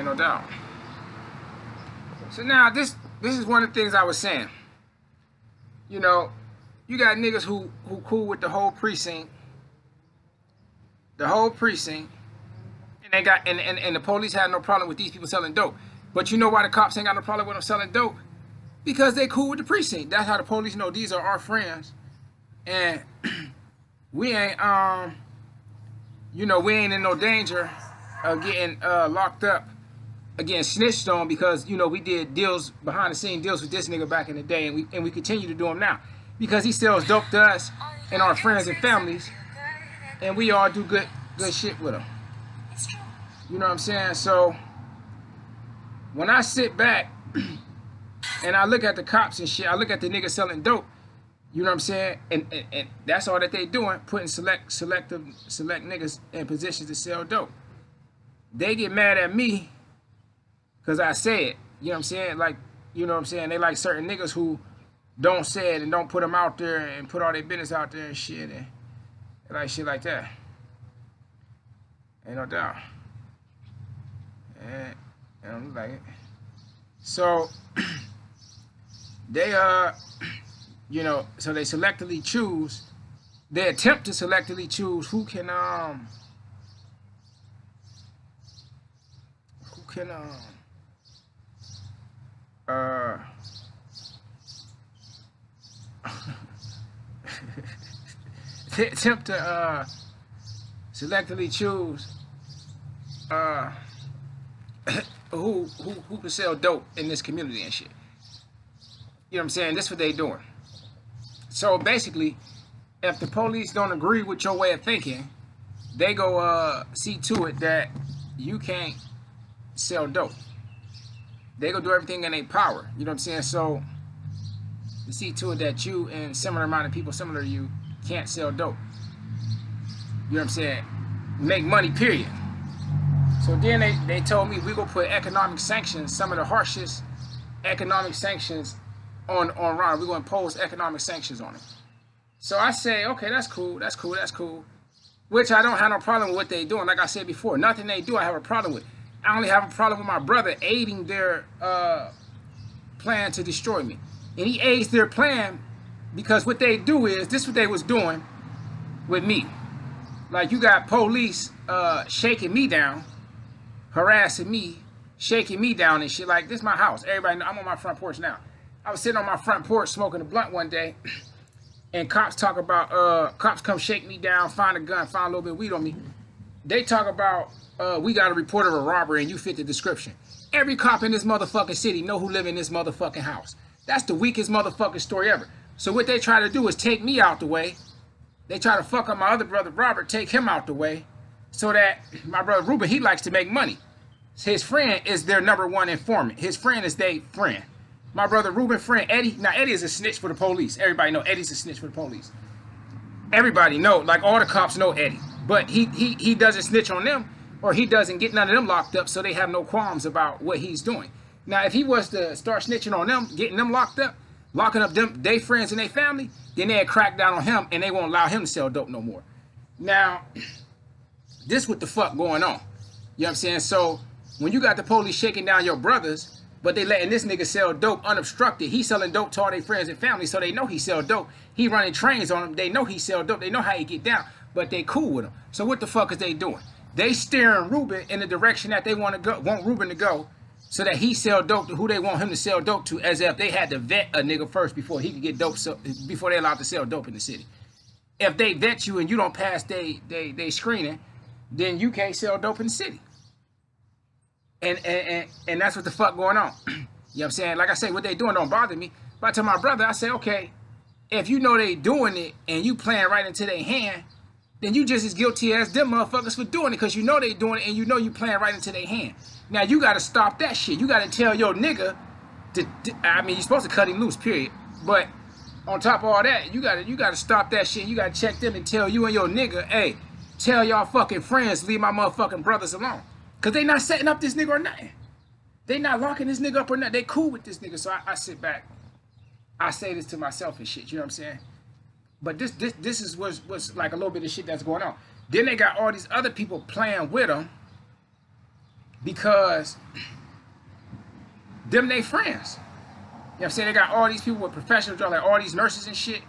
Ain't no doubt. So now this is one of the things I was saying. You know, you got niggas who cool with the whole precinct. The whole precinct. And they got and the police had no problem with these people selling dope. But you know why the cops ain't got no problem with them selling dope? Because they cool with the precinct. That's how the police know these are our friends. And we ain't you know, we ain't in no danger of getting locked up, getting snitched on, because you know we did deals, behind the scene deals with this nigga back in the day, and we continue to do them now because he sells dope to us and our friends and families, and we all do good shit with him. You know what I'm saying? So when I sit back and I look at the cops and shit, I look at the niggas selling dope. You know what I'm saying? And that's all that they doing, putting select niggas in positions to sell dope. They get mad at me because I say it. You know what I'm saying? Like, you know what I'm saying? They like certain niggas who don't say it and don't put them out there and put all their business out there and shit. And they like shit like that. Ain't no doubt. And I don't like it. So they you know, so they selectively choose. They attempt to selectively choose who can they attempt to selectively choose who can sell dope in this community and shit. You know what I'm saying? That's what they doing. So basically, if the police don't agree with your way of thinking, they go see to it that you can't sell dope. They go do everything in their power. You know what I'm saying? So to see to it that you and similar amount of people similar to you can't sell dope. You know what I'm saying? Make money, period. So then they told me we gonna put economic sanctions, some of the harshest economic sanctions on Ron. We're gonna impose economic sanctions on him. So I say, okay, that's cool, that's cool, that's cool. Which I don't have no problem with what they doing. Like I said before, nothing they do I have a problem with. I only have a problem with my brother aiding their plan to destroy me. And he aids their plan because what they do is, this is what they was doing with me. Like, you got police shaking me down, harassing me, shaking me down and shit. Like, this is my house. Everybody know I'm on my front porch now. I was sitting on my front porch smoking a blunt one day, and cops talk about, cops come shake me down, find a gun, find a little bit of weed on me. They talk about, we got a report of a robbery and you fit the description. Every cop in this motherfucking city know who live in this motherfucking house. That's the weakest motherfucking story ever. So what they try to do is take me out the way. They try to fuck up my other brother, Robert, take him out the way, so that my brother Ruben, he likes to make money. His friend is their #1 informant. His friend is their friend. My brother Ruben friend, Eddie. Now, Eddie is a snitch for the police. Everybody know Eddie's a snitch for the police. Everybody know, like all the cops know Eddie. But he doesn't snitch on them, or he doesn't get none of them locked up, so they have no qualms about what he's doing. Now, if he was to start snitching on them, getting them locked up, locking up them, they friends and they family, then they'd crack down on him and they won't allow him to sell dope no more. Now, this what the fuck going on. You know what I'm saying? So when you got the police shaking down your brothers, but they letting this nigga sell dope unobstructed, he selling dope to all their friends and family, so they know he sell dope. He running trains on them. They know he sell dope. They know how he get down, but they cool with him. So what the fuck is they doing? They steering Ruben in the direction that they want Ruben to go, so that he sell dope to who they want him to sell dope to, as if they had to vet a nigga first before he could get dope, before they allowed to sell dope in the city. If they vet you and you don't pass they screening, then you can't sell dope in the city. And that's what the fuck going on. You know what I'm saying? Like I say, what they doing don't bother me. But I tell my brother, I say, okay, if you know they doing it and you playing right into their hand, then you just as guilty as them motherfuckers for doing it, because you know they doing it and you know you playing right into their hand. Now, you got to stop that shit. You got to tell your nigga I mean, you're supposed to cut him loose, period. But on top of all that, you got to stop that shit. You got to check them and tell you and your nigga, hey, tell y'all fucking friends, leave my motherfucking brothers alone. Because they not setting up this nigga or nothing. They not locking this nigga up or nothing. They cool with this nigga. So I sit back. I say this to myself and shit. You know what I'm saying? But this is what's like a little bit of shit that's going on. Then they got all these other people playing with them. because them they friends. You know what I'm saying? They got all these people with professional jobs, like all these nurses and shit,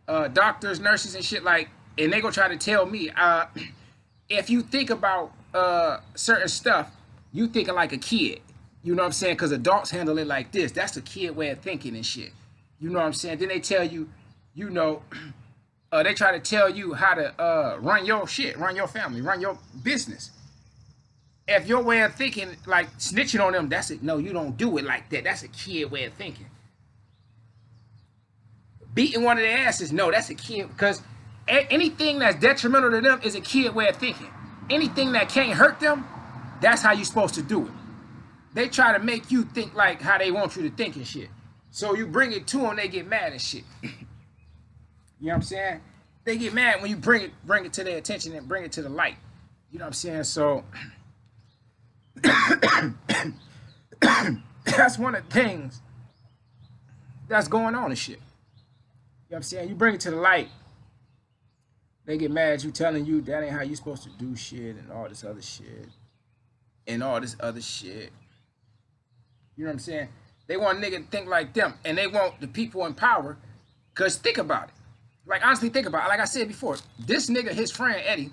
doctors, nurses and shit, like, and they gonna try to tell me, if you think about certain stuff, you thinking like a kid. You know what I'm saying? Because adults handle it like this. That's a kid way of thinking and shit. You know what I'm saying? Then they tell you, you know, they try to tell you how to run your shit, run your family, run your business. If your way of thinking, like snitching on them, that's it. No, you don't do it like that. That's a kid way of thinking. Beating one of their asses, no, that's a kid. Because anything that's detrimental to them is a kid way of thinking. Anything that can't hurt them, that's how you're supposed to do it. They try to make you think like how they want you to think and shit. So you bring it to them, they get mad and shit. You know what I'm saying? They get mad when you bring it to their attention and bring it to the light. You know what I'm saying? So that's one of the things that's going on and shit. You know what I'm saying? You bring it to the light, they get mad at you, telling you that ain't how you supposed to do shit and all this other shit. And all this other shit. You know what I'm saying? They want a nigga to think like them. And they want the people in power. Because think about it. Like, honestly, think about it. Like I said before, this nigga, his friend Eddie,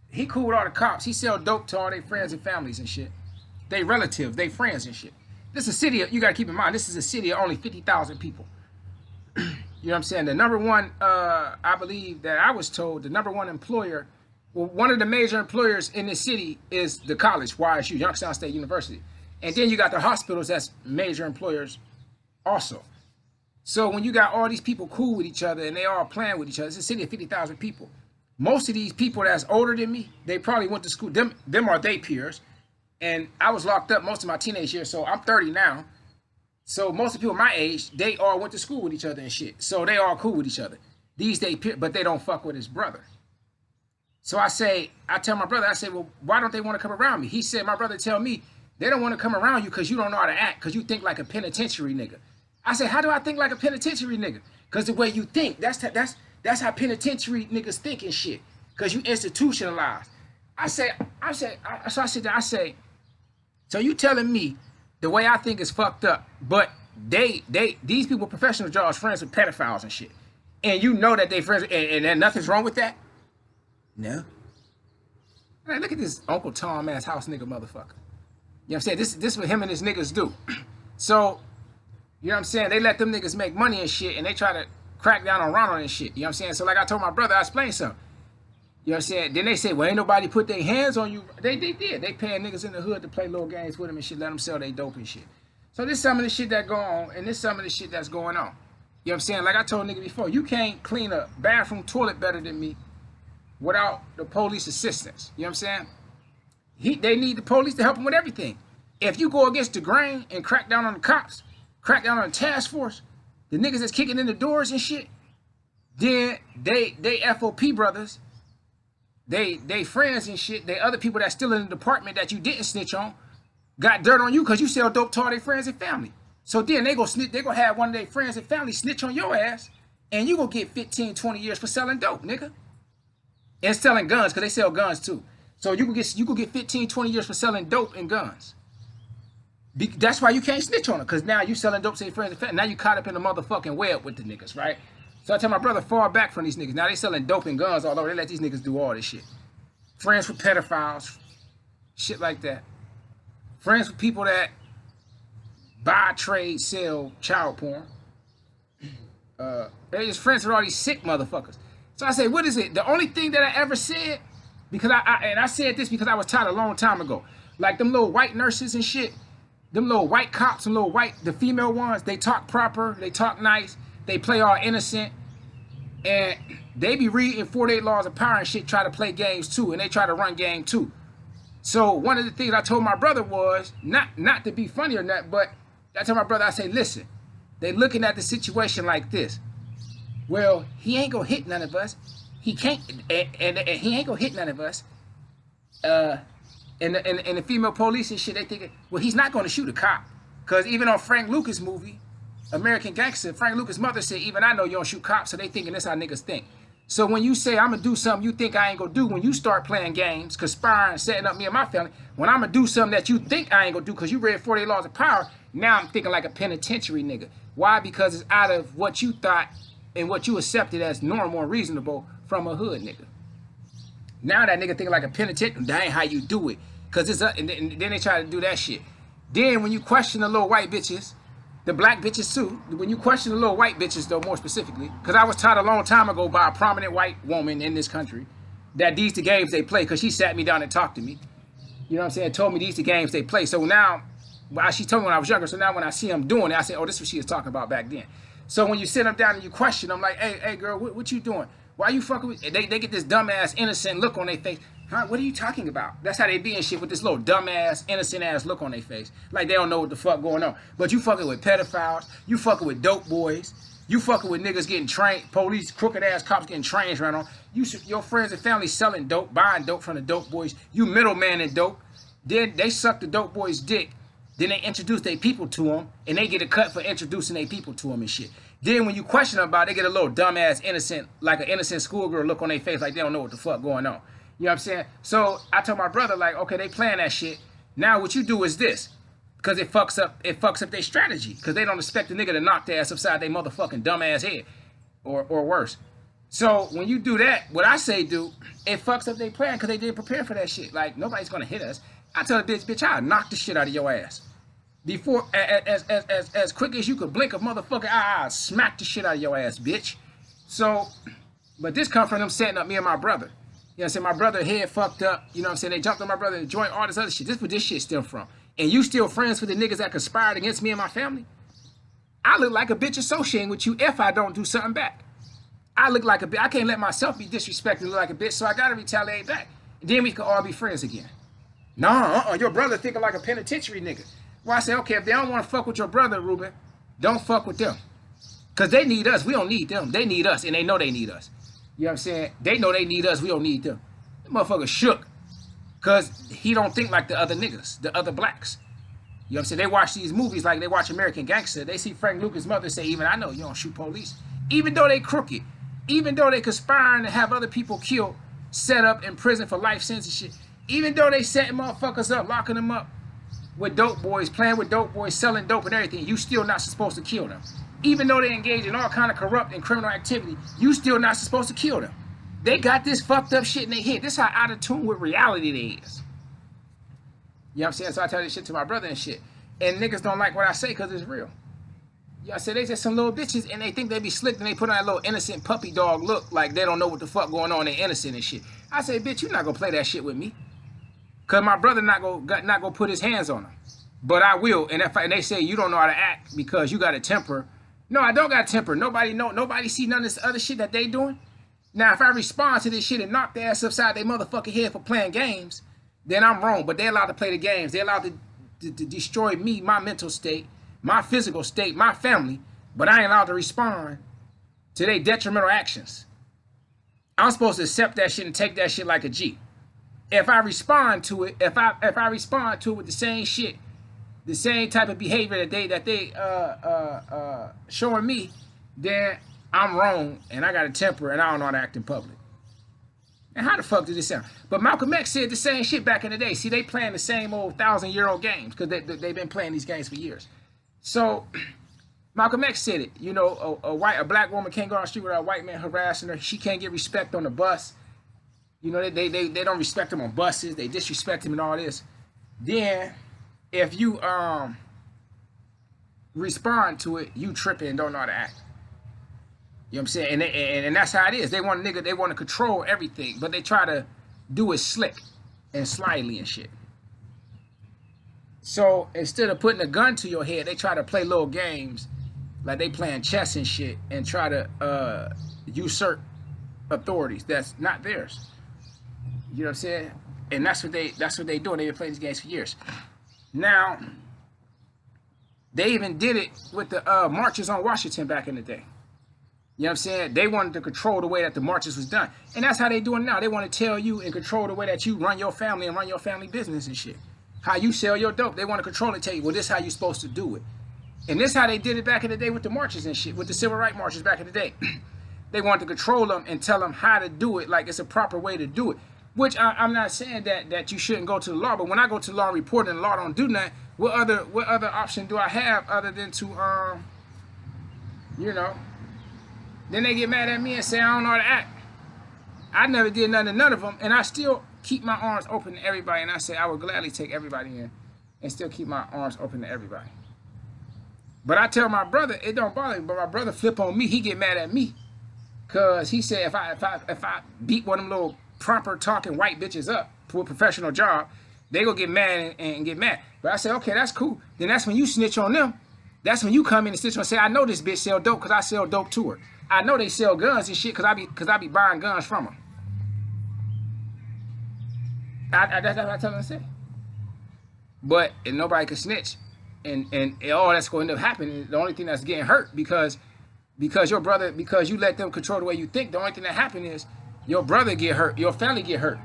he cool with all the cops. He sell dope to all their friends and families and shit. They relatives, they friends and shit. This is a city, you got to keep in mind, this is a city of only 50,000 people. You know what I'm saying? The number one, I believe that I was told, the number one employer, well, one of the major employers in this city is the college, YSU, Youngstown State University. And then you got the hospitals that's major employers also. So when you got all these people cool with each other and they all playing with each other, it's a city of 50,000 people. Most of these people that's older than me, they probably went to school. Them are they peers. And I was locked up most of my teenage years, so I'm 30 now. So most of the people my age, they all went to school with each other and shit. So they all cool with each other. These they peers, but they don't fuck with his brother. So I tell my brother, I say, well, why don't they want to come around me? He said, my brother tell me, they don't want to come around you because you don't know how to act, because you think like a penitentiary nigga. I said, how do I think like a penitentiary nigga? Because the way you think, that's how penitentiary niggas think and shit. Because you institutionalized. I say, so you telling me the way I think is fucked up, but these people professional jobs friends with pedophiles and shit. And you know that they friends, and nothing's wrong with that? No. Man, look at this Uncle Tom ass house nigga motherfucker. You know what I'm saying? This is what him and his niggas do. So, you know what I'm saying? They let them niggas make money and shit, and they try to crack down on Ronald and shit. You know what I'm saying? So like I told my brother, I explained something. You know what I'm saying? Then they say, well, ain't nobody put their hands on you. They did. They paying niggas in the hood to play little games with them and shit, let them sell their dope and shit. So this some of the shit that go on, and this some of the shit that's going on. You know what I'm saying? Like I told nigga before, you can't clean a bathroom toilet better than me without the police assistance. You know what I'm saying? They need the police to help them with everything. If you go against the grain and crack down on the cops, crack down on the task force, the niggas that's kicking in the doors and shit, then they FOP brothers, they friends and shit, they other people that's still in the department that you didn't snitch on, got dirt on you because you sell dope to all their friends and family. So then they gonna have one of their friends and family snitch on your ass, and you gonna get 15, 20 years for selling dope, nigga. And selling guns, because they sell guns too. So you could get 15, 20 years for selling dope and guns. That's why you can't snitch on them, because now you selling dope to your friends and family. Now you caught up in the motherfucking web with the niggas, right? So I tell my brother, fall back from these niggas. Now they selling dope and guns all over. They let these niggas do all this shit. Friends with pedophiles, shit like that. Friends with people that buy, trade, sell child porn. They just friends with all these sick motherfuckers. So I say, what is it? The only thing that I ever said, because I said this because I was taught a long time ago. Like them little white nurses and shit, them little white cops and little white, the female ones, they talk proper, they talk nice, they play all innocent, and they be reading 48 Laws of Power and shit, try to play games too, and they try to run game too. So one of the things I told my brother was, not to be funny or not, but I told my brother, I say, listen, they looking at the situation like this. Well, he ain't gonna hit none of us. He can't, and he ain't gonna hit none of us. And the female police and shit, they thinking, well, he's not gonna shoot a cop. Because even on Frank Lucas movie, American Gangster, Frank Lucas' mother said, even I know you don't shoot cops, so they thinking that's how niggas think. So when you say I'm gonna do something you think I ain't gonna do, when you start playing games, conspiring, setting up me and my family, when I'm gonna do something that you think I ain't gonna do because you read 48 Laws of Power, now I'm thinking like a penitentiary nigga. Why? Because it's out of what you thought and what you accepted as normal and reasonable from a hood nigga. Now that nigga thinking like a penitentiary, that ain't how you do it. Cause it's and then they try to do that shit. Then when you question the little white bitches, the black bitches too, when you question the little white bitches though, more specifically, because I was taught a long time ago by a prominent white woman in this country that these the games they play, because she sat me down and talked to me. You know what I'm saying? Told me these the games they play. So now, well, she told me when I was younger, so now when I see them doing it, I say, oh, this is what she was talking about back then. So when you sit them down and you question them, like, hey girl, what you doing? Why you fucking with? They get this dumbass innocent look on their face. Huh? What are you talking about? That's how they be and shit, with this little dumbass innocent ass look on their face, like they don't know what the fuck going on. But you fucking with pedophiles, you fucking with dope boys, you fucking with niggas getting trained, police, crooked ass cops getting trains right on. Your friends and family selling dope, buying dope from the dope boys. You middleman in dope. Then they suck the dope boys' dick. Then they introduce their people to them, and they get a cut for introducing their people to them and shit. Then when you question them about it, they get a little dumbass innocent, like an innocent schoolgirl look on their face, like they don't know what the fuck going on. You know what I'm saying? So I told my brother, like, okay, they playing that shit. Now what you do is this, because it fucks up their strategy, because they don't expect the nigga to knock their ass upside their motherfucking dumbass head, or worse. So when you do that, what I say do, it fucks up their plan, because they didn't prepare for that shit. Like, nobody's gonna hit us. I tell the bitch, I'll knock the shit out of your ass. Before, as quick as you could blink a motherfucker, I'll smack the shit out of your ass, bitch. So, but this come from them setting up me and my brother. You know what I'm saying? My brother head fucked up. You know what I'm saying? They jumped on my brother in the joint, all this other shit. This is where this shit stem from. And you still friends with the niggas that conspired against me and my family? I look like a bitch associating with you if I don't do something back. I look like a bitch. I can't let myself be disrespected and look like a bitch, so I gotta retaliate back. And then we can all be friends again. No, your brother thinking like a penitentiary nigga. Well, I say, okay, if they don't want to fuck with your brother, Ruben, don't fuck with them. Because they need us. We don't need them. They need us, and they know they need us. You know what I'm saying? They know they need us. We don't need them. That motherfucker shook. Because he don't think like the other niggas, the other blacks. You know what I'm saying? They watch these movies like they watch American Gangster. They see Frank Lucas' mother say, even I know you don't shoot police. Even though they crooked. Even though they conspiring to have other people killed, set up in prison for life sentence and shit. Even though they setting motherfuckers up, locking them up with dope boys, playing with dope boys, selling dope and everything, you still not supposed to kill them. Even though they engage in all kind of corrupt and criminal activity, you still not supposed to kill them. They got this fucked up shit in their head. This how out of tune with reality they is. You know what I'm saying? So I tell this shit to my brother and shit. And niggas don't like what I say because it's real. Yeah, I said they just some little bitches and they think they be slick and they put on that little innocent puppy dog look like they don't know what the fuck going on. They innocent and shit. I say, bitch, you not gonna play that shit with me. Cause my brother not gonna put his hands on them. But I will. And and they say you don't know how to act because you got a temper. No, I don't got a temper. Nobody see none of this other shit that they doing. Now, if I respond to this shit and knock their ass upside their motherfucking head for playing games, then I'm wrong. But they're allowed to play the games. They're allowed to destroy me, my mental state, my physical state, my family. But I ain't allowed to respond to their detrimental actions. I'm supposed to accept that shit and take that shit like a G. If I respond to it, if I respond to it with the same shit, the same type of behavior that they showing me, then I'm wrong and I got a temper and I don't know how to act in public. And how the fuck did this sound? But Malcolm X said the same shit back in the day. See, they playing the same old 1,000-year-old games because they've been playing these games for years. So Malcolm X said it. You know, a black woman can't go on the street without a white man harassing her. She can't get respect on the bus. You know, they don't respect him on buses. They disrespect him and all this. Then, if you respond to it, you tripping and don't know how to act. You know what I'm saying? And that's how it is. They want to control everything, but they try to do it slick and slyly and shit. So instead of putting a gun to your head, they try to play little games like they playing chess and shit and try to usurp authorities that's not theirs. You know what I'm saying? And that's what they doing. They've been playing these games for years. Now, they even did it with the marches on Washington back in the day. You know what I'm saying? They wanted to control the way that the marches was done. And that's how they doing now. They want to tell you and control the way that you run your family and run your family business and shit. How you sell your dope. They want to control it, tell you, well, this is how you're supposed to do it. And this is how they did it back in the day with the marches and shit, with the civil rights marches back in the day. They want to control them and tell them how to do it, like it's a proper way to do it. Which I'm not saying that you shouldn't go to the law, but when I go to the law and report and the law don't do nothing, what other option do I have other than to you know? Then they get mad at me and say I don't know how to act. I never did nothing to none of them, and I still keep my arms open to everybody. And I say I would gladly take everybody in, and still keep my arms open to everybody. But I tell my brother it don't bother me. But my brother flip on me. He get mad at me, cause he said if I beat one of them little proper talking white bitches up for a professional job, they gonna get mad and get mad. But I said, okay, that's cool. Then that's when you snitch on them. That's when you come in and snitch on and say, I know this bitch sell dope because I sell dope to her. I know they sell guns and shit because I be buying guns from them. That's what I tell them to say. But and nobody can snitch, and all that's going to end up happening. The only thing that's getting hurt because your brother, because you let them control the way you think. The only thing that happened is your brother get hurt, your family get hurt.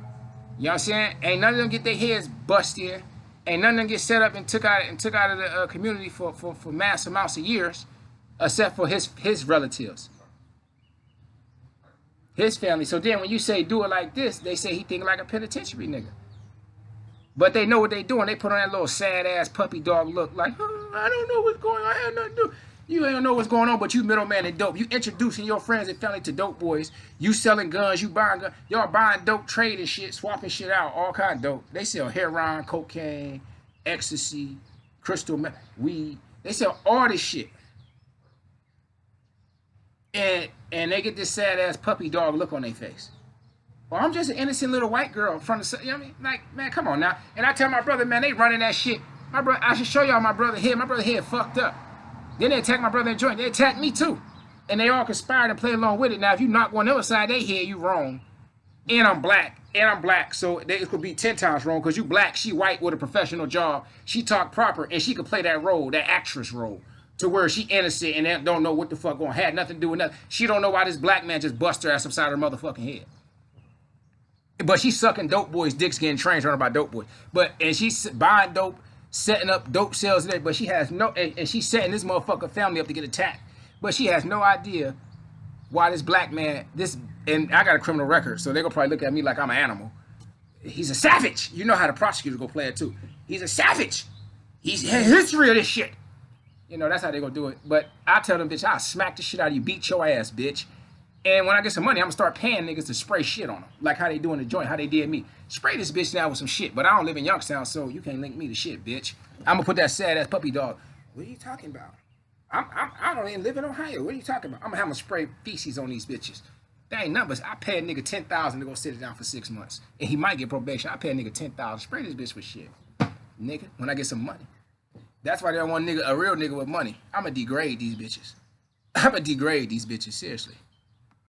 You know what I'm saying? Ain't none of them get their heads busted. Ain't none of them get set up and took out of the community for mass amounts of years, except for his relatives, his family. So then when you say do it like this, they say he think like a penitentiary nigga. But they know what they doing. They put on that little sad ass puppy dog look, like I don't know what's going on. I have nothing to do. You ain't know what's going on, but you middleman and dope. You introducing your friends and family to dope boys. You selling guns. You buying guns. Y'all buying dope, trading shit, swapping shit out, all kind of dope. They sell heroin, cocaine, ecstasy, crystal meth, weed. They sell all this shit. And they get this sad ass puppy dog look on their face. Well, I'm just an innocent little white girl from the, you know what I mean? Like, man, come on now. And I tell my brother, man, they running that shit. My brother, I should show y'all my brother head. My brother head fucked up. Then they attack my brother in joint. They attack me too. And they all conspired and play along with it. Now, if you knock one other side, they hear you wrong. And I'm black. And I'm black. So it could be 10 times wrong because you black, she white with a professional job. She talk proper and she could play that role, that actress role. To where she innocent and don't know what the fuck going on. Had nothing to do with nothing. She don't know why this black man just bust her ass upside her motherfucking head. But she's sucking dope boys' dicks, getting trained by dope boys. And she's buying dope, setting up dope sales there, but she has no, and she's setting this motherfucker family up to get attacked. But she has no idea why this black man, and I got a criminal record, so they're gonna probably look at me like I'm an animal. He's a savage. You know how the prosecutors go play it too. He's a savage. He's had history of this shit. You know, that's how they gonna do it. But I tell them, bitch, I'll smack the shit out of you, beat your ass, bitch. And when I get some money, I'm gonna start paying niggas to spray shit on them. Like how they do in the joint, how they did me. Spray this bitch now with some shit. But I don't live in Youngstown, so you can't link me to shit, bitch. I'm gonna put that sad ass puppy dog. What are you talking about? I don't even live in Ohio. What are you talking about? I'm gonna have them spray feces on these bitches. That ain't numbers. I pay a nigga $10,000 to go sit it down for 6 months. And he might get probation. I pay a nigga $10,000. Spray this bitch with shit. Nigga, when I get some money. That's why they don't want a real nigga with money. I'm gonna degrade these bitches. I'm gonna degrade these bitches, seriously.